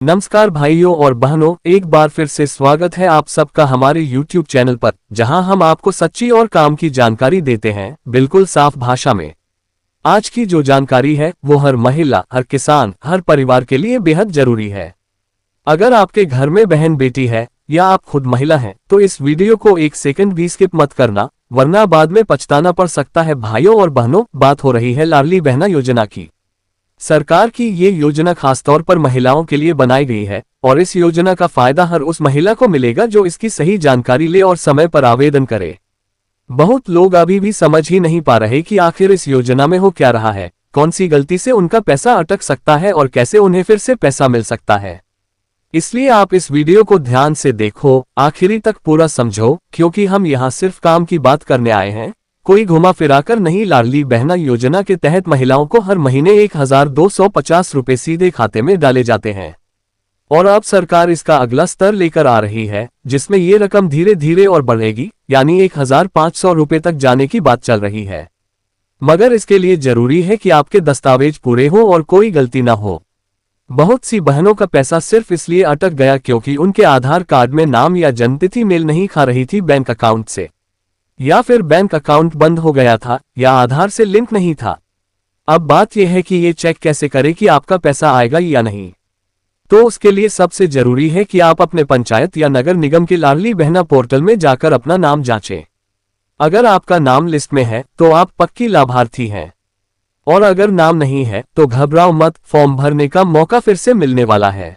नमस्कार भाइयों और बहनों, एक बार फिर से स्वागत है आप सबका हमारे YouTube चैनल पर, जहां हम आपको सच्ची और काम की जानकारी देते हैं, बिल्कुल साफ भाषा में। आज की जो जानकारी है वो हर महिला, हर किसान, हर परिवार के लिए बेहद जरूरी है। अगर आपके घर में बहन बेटी है या आप खुद महिला हैं, तो इस वीडियो को एक सेकंड भी स्किप मत करना, वरना बाद में पछताना पड़ सकता है। भाइयों और बहनों, बात हो रही है लाडली बहना योजना की। सरकार की ये योजना खासतौर पर महिलाओं के लिए बनाई गई है और इस योजना का फायदा हर उस महिला को मिलेगा जो इसकी सही जानकारी ले और समय पर आवेदन करे। बहुत लोग अभी भी समझ ही नहीं पा रहे कि आखिर इस योजना में हो क्या रहा है, कौन सी गलती से उनका पैसा अटक सकता है और कैसे उन्हें फिर से पैसा मिल सकता है। इसलिए आप इस वीडियो को ध्यान से देखो, आखिरी तक पूरा समझो, क्योंकि हम यहाँ सिर्फ काम की बात करने आए हैं, कोई घुमा फिराकर नहीं। लाडली बहना योजना के तहत महिलाओं को हर महीने 1250 रुपए सीधे खाते में डाले जाते हैं और अब सरकार इसका अगला स्तर लेकर आ रही है, जिसमें ये रकम धीरे धीरे और बढ़ेगी, यानी 1500 रुपए तक जाने की बात चल रही है। मगर इसके लिए जरूरी है कि आपके दस्तावेज पूरे हों और कोई गलती ना हो। बहुत सी बहनों का पैसा सिर्फ इसलिए अटक गया क्योंकि उनके आधार कार्ड में नाम या जन्मतिथि मेल नहीं खा रही थी बैंक अकाउंट से, या फिर बैंक अकाउंट बंद हो गया था या आधार से लिंक नहीं था। अब बात यह है कि ये चेक कैसे करें कि आपका पैसा आएगा या नहीं। तो उसके लिए सबसे जरूरी है कि आप अपने पंचायत या नगर निगम के लाडली बहना पोर्टल में जाकर अपना नाम जांचें। अगर आपका नाम लिस्ट में है तो आप पक्की लाभार्थी हैं, और अगर नाम नहीं है तो घबराओ मत, फॉर्म भरने का मौका फिर से मिलने वाला है।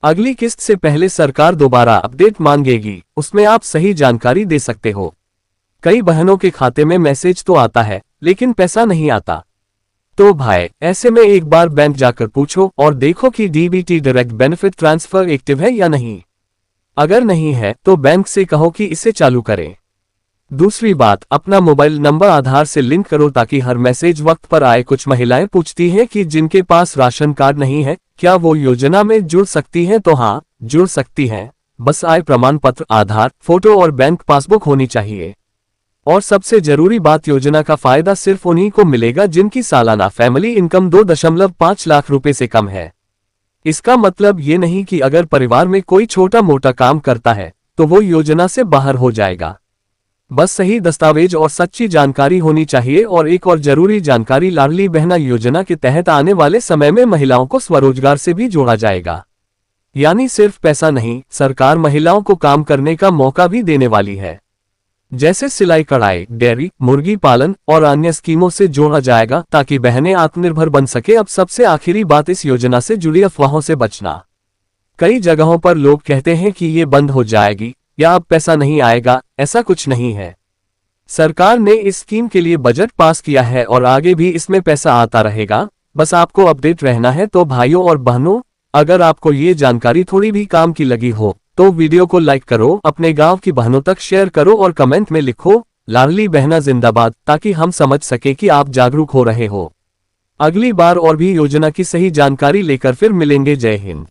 अगली किस्त से पहले सरकार दोबारा अपडेट मांगेगी, उसमें आप सही जानकारी दे सकते हो। कई बहनों के खाते में मैसेज तो आता है लेकिन पैसा नहीं आता। तो भाई, ऐसे में एक बार बैंक जाकर पूछो और देखो कि DBT direct benefit transfer active है या नहीं। अगर नहीं है तो बैंक से कहो कि इसे चालू करें। दूसरी बात, अपना मोबाइल नंबर आधार से लिंक करो ताकि हर मैसेज वक्त पर आए। कुछ महिलाएं पूछती हैं कि जिनके पास राशन कार्ड नहीं है क्या वो योजना में जुड़ सकती हैं, तो हाँ, जुड़ सकती हैं। बस आय प्रमाण पत्र, आधार, फोटो और बैंक पासबुक होनी चाहिए। और सबसे जरूरी बात, योजना का फायदा सिर्फ उन्हीं को मिलेगा जिनकी सालाना फैमिली इनकम 2.5 लाख रुपए से कम है। इसका मतलब ये नहीं कि अगर परिवार में कोई छोटा मोटा काम करता है तो वो योजना से बाहर हो जाएगा। बस सही दस्तावेज और सच्ची जानकारी होनी चाहिए। और एक और जरूरी जानकारी, लाडली बहना योजना के तहत आने वाले समय में महिलाओं को स्वरोजगार से भी जोड़ा जाएगा। यानी सिर्फ पैसा नहीं, सरकार महिलाओं को काम करने का मौका भी देने वाली है, जैसे सिलाई कढ़ाई, डेयरी, मुर्गी पालन और अन्य स्कीमों से जोड़ा जाएगा ताकि बहनें आत्मनिर्भर बन सके। अब सबसे आखिरी बात, इस योजना से जुड़ी अफवाहों से बचना। कई जगहों पर लोग कहते हैं कि ये बंद हो जाएगी या अब पैसा नहीं आएगा, ऐसा कुछ नहीं है। सरकार ने इस स्कीम के लिए बजट पास किया है और आगे भी इसमें पैसा आता रहेगा, बस आपको अपडेट रहना है। तो भाइयों और बहनों, अगर आपको ये जानकारी थोड़ी भी काम की लगी हो तो वीडियो को लाइक करो, अपने गांव की बहनों तक शेयर करो और कमेंट में लिखो लाडली बहना जिंदाबाद, ताकि हम समझ सके कि आप जागरूक हो रहे हो। अगली बार और भी योजना की सही जानकारी लेकर फिर मिलेंगे। जय हिंद।